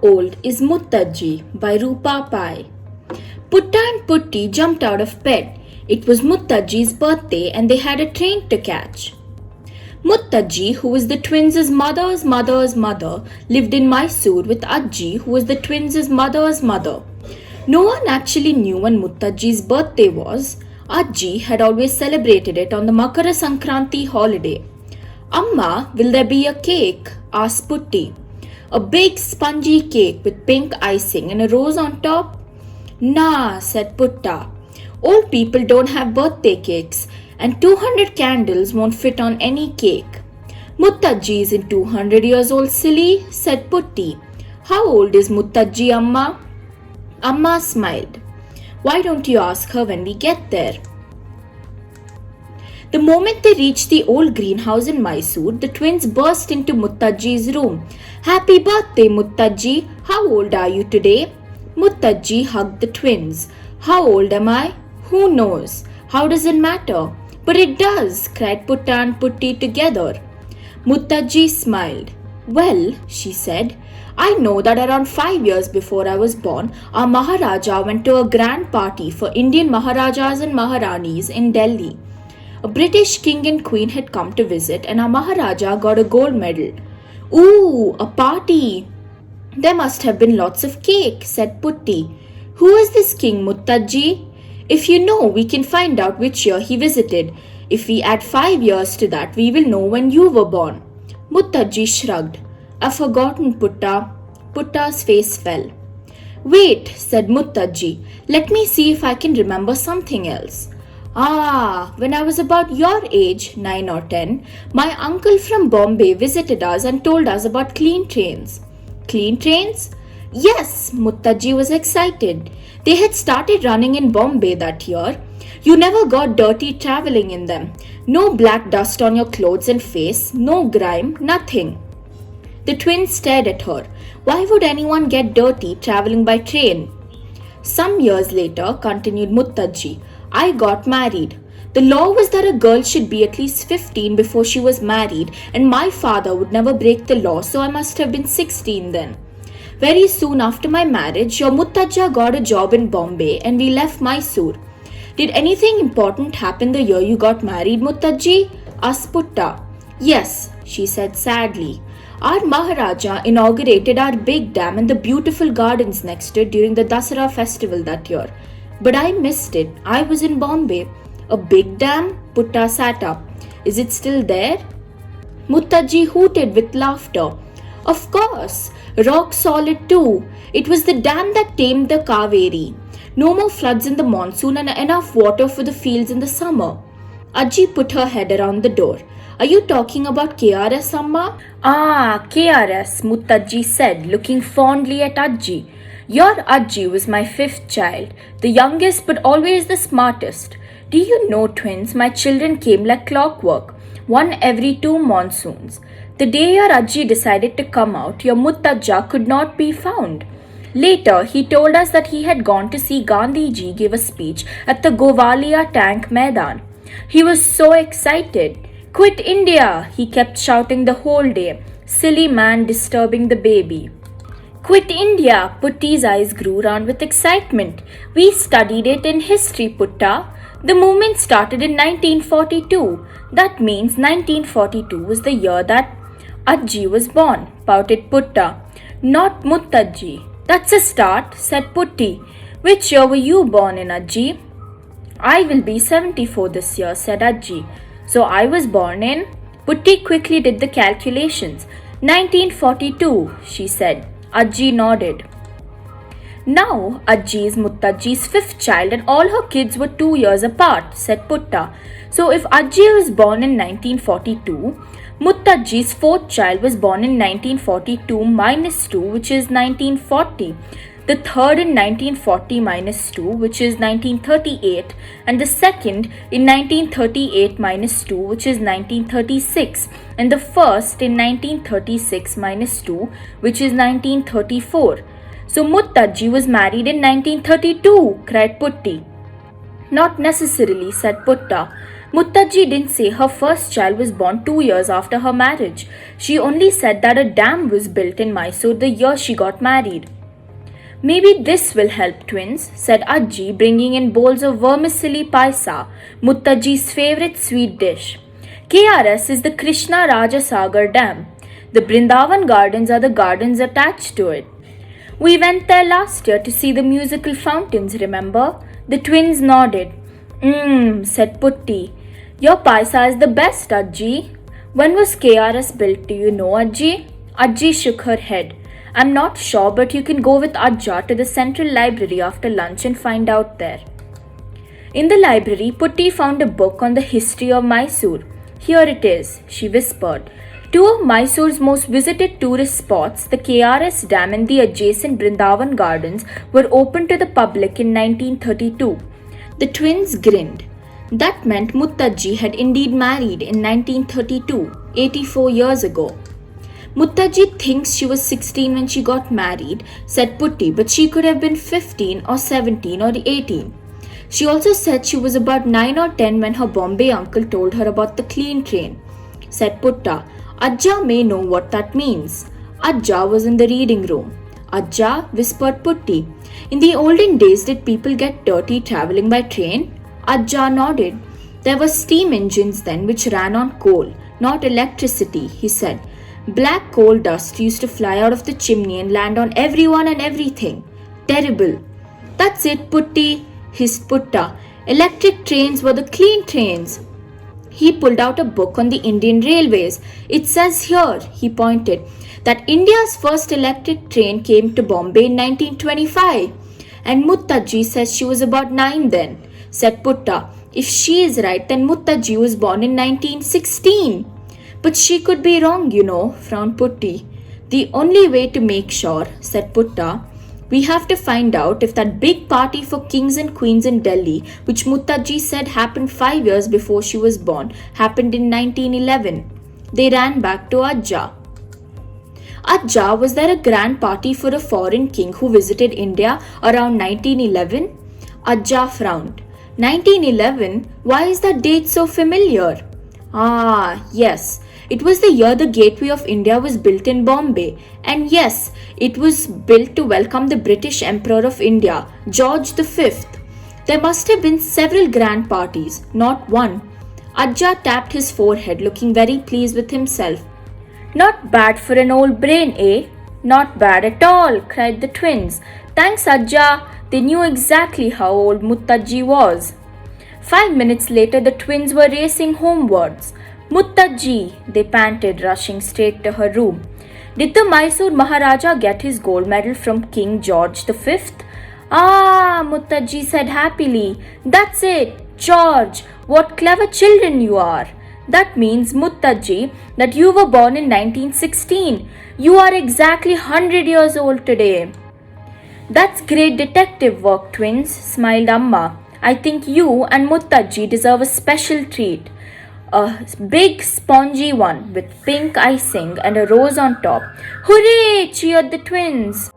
old is Muttajji by Rupa Pai? Putta and Putti jumped out of bed. It was Muttajji's birthday and they had a train to catch. Muttajji, who was the twins' mother's mother's mother, lived in Mysore with Ajji, who was the twins' mother's mother. No one actually knew when Muttajji's birthday was. Ajji had always celebrated it on the Makara Sankranti holiday. Amma, will there be a cake? Asked Putti. A big spongy cake with pink icing and a rose on top? Nah, said Putta. Old people don't have birthday cakes and 200 candles won't fit on any cake. Muttajji isn't 200 years old, silly, said Putti. How old is Muttajji, Amma? Amma smiled. Why don't you ask her when we get there? The moment they reached the old greenhouse in Mysore, the twins burst into Muttajji's room. Happy birthday, Muttajji! How old are you today? Muttajji hugged the twins. How old am I? Who knows? How does it matter? But it does, cried Putta and Putti together. Muttajji smiled. Well, she said, I know that around 5 years before I was born, our Maharaja went to a grand party for Indian Maharajas and Maharanis in Delhi. A British king and queen had come to visit and our Maharaja got a gold medal. Ooh, a party! There must have been lots of cake, said Putti. Who is this king, Muttajji? If you know, we can find out which year he visited. If we add 5 years to that, we will know when you were born. Muttajji shrugged. I've forgotten, Putta. Putta's face fell. Wait, said Muttajji. Let me see if I can remember something else. Ah, when I was about your age, 9 or 10, my uncle from Bombay visited us and told us about clean trains. Clean trains? Yes, Muttajji was excited. They had started running in Bombay that year. You never got dirty traveling in them. No black dust on your clothes and face, no grime, nothing. The twins stared at her. Why would anyone get dirty traveling by train? Some years later, continued Muttajji, I got married. The law was that a girl should be at least 15 before she was married, and my father would never break the law, so I must have been 16 then. Very soon after my marriage, your Muttajja got a job in Bombay and we left Mysore. Did anything important happen the year you got married, Muttajji? Asked Putta. Yes, she said sadly. Our Maharaja inaugurated our big dam and the beautiful gardens next to it during the Dasara festival that year. But I missed it. I was in Bombay. A big dam? Putta sat up. Is it still there? Muttajji hooted with laughter. Of course. Rock solid too. It was the dam that tamed the Kaveri. No more floods in the monsoon and enough water for the fields in the summer. Ajji put her head around the door. Are you talking about KRS, Amma? Ah, KRS, Muttajji said, looking fondly at Ajji. Your Ajji was my 5th child, the youngest but always the smartest. Do you know, twins, my children came like clockwork, one every 2 monsoons. The day your Ajji decided to come out, your Muttajja could not be found. Later, he told us that he had gone to see Gandhiji give a speech at the Govalia Tank Maidan. He was so excited. Quit India, he kept shouting the whole day. Silly man disturbing the baby. Quit India, Putti's eyes grew round with excitement. We studied it in history, Putta. The movement started in 1942. That means 1942 was the year that Ajji was born, pouted Putta. Not Muttajji. That's a start, said Putti. Which year were you born in, Ajji? I will be 74 this year, said Ajji. So I was born in... Putti quickly did the calculations. 1942, she said. Ajji nodded. Now Ajji is Muttajji's 5th child and all her kids were 2 years apart, said Putta. So if Ajji was born in 1942, Muttajji's 4th child was born in 1942 minus 2, which is 1940. The third in 1940 minus 2, which is 1938, and the second in 1938 minus 2, which is 1936, and the first in 1936 minus 2, which is 1934. So Muttajji was married in 1932, cried Putti. Not necessarily, said Putta. Muttajji didn't say her first child was born 2 years after her marriage. She only said that a dam was built in Mysore the year she got married. Maybe this will help, twins, said Ajji, bringing in bowls of vermicelli paisa, Muttajji's favorite sweet dish. KRS is the Krishna Rajasagar Dam. The Brindavan Gardens are the gardens attached to it. We went there last year to see the musical fountains, remember? The twins nodded. Said Putti. Your paisa is the best, Ajji. When was KRS built, do you know, Ajji? Ajji shook her head. I'm not sure, but you can go with Ajja to the central library after lunch and find out there. In the library, Putti found a book on the history of Mysore. Here it is, she whispered. Two of Mysore's most visited tourist spots, the KRS Dam and the adjacent Brindavan Gardens, were opened to the public in 1932. The twins grinned. That meant Muttajji had indeed married in 1932, 84 years ago. Muttajji thinks she was 16 when she got married, said Putti, but she could have been 15 or 17 or 18. She also said she was about 9 or 10 when her Bombay uncle told her about the clean train. Said Putta, Ajja may know what that means. Ajja was in the reading room. Ajja, whispered Putti. In the olden days, did people get dirty travelling by train? Ajja nodded. There were steam engines then which ran on coal, not electricity, he said. Black coal dust used to fly out of the chimney and land on everyone and everything. Terrible. That's it, Putti, hissed Putta. Electric trains were the clean trains. He pulled out a book on the Indian Railways. It says here, he pointed, that India's first electric train came to Bombay in 1925. And Muttajji says she was about 9 then, said Putta. If she is right, then Muttajji was born in 1916. But she could be wrong, you know, frowned Putti. The only way to make sure, said Putta, we have to find out if that big party for kings and queens in Delhi, which Muttajji said happened 5 years before she was born, happened in 1911. They ran back to Ajja. Ajja, was there a grand party for a foreign king who visited India around 1911? Ajja frowned. 1911? Why is that date so familiar? Ah, yes. It was the year the Gateway of India was built in Bombay. And yes, it was built to welcome the British Emperor of India, George V. There must have been several grand parties, not one. Ajja tapped his forehead, looking very pleased with himself. Not bad for an old brain, eh? Not bad at all, cried the twins. Thanks, Ajja. They knew exactly how old Muttajji was. 5 minutes later, the twins were racing homewards. Muttajji, they panted, rushing straight to her room. Did the Mysore Maharaja get his gold medal from King George V? Ah, Muttajji said happily. That's it, George. What clever children you are. That means, Muttajji, that you were born in 1916. You are exactly 100 years old today. That's great detective work, twins, smiled Amma. I think you and Muttajji deserve a special treat. A big spongy one with pink icing and a rose on top. Hooray! Cheered the twins.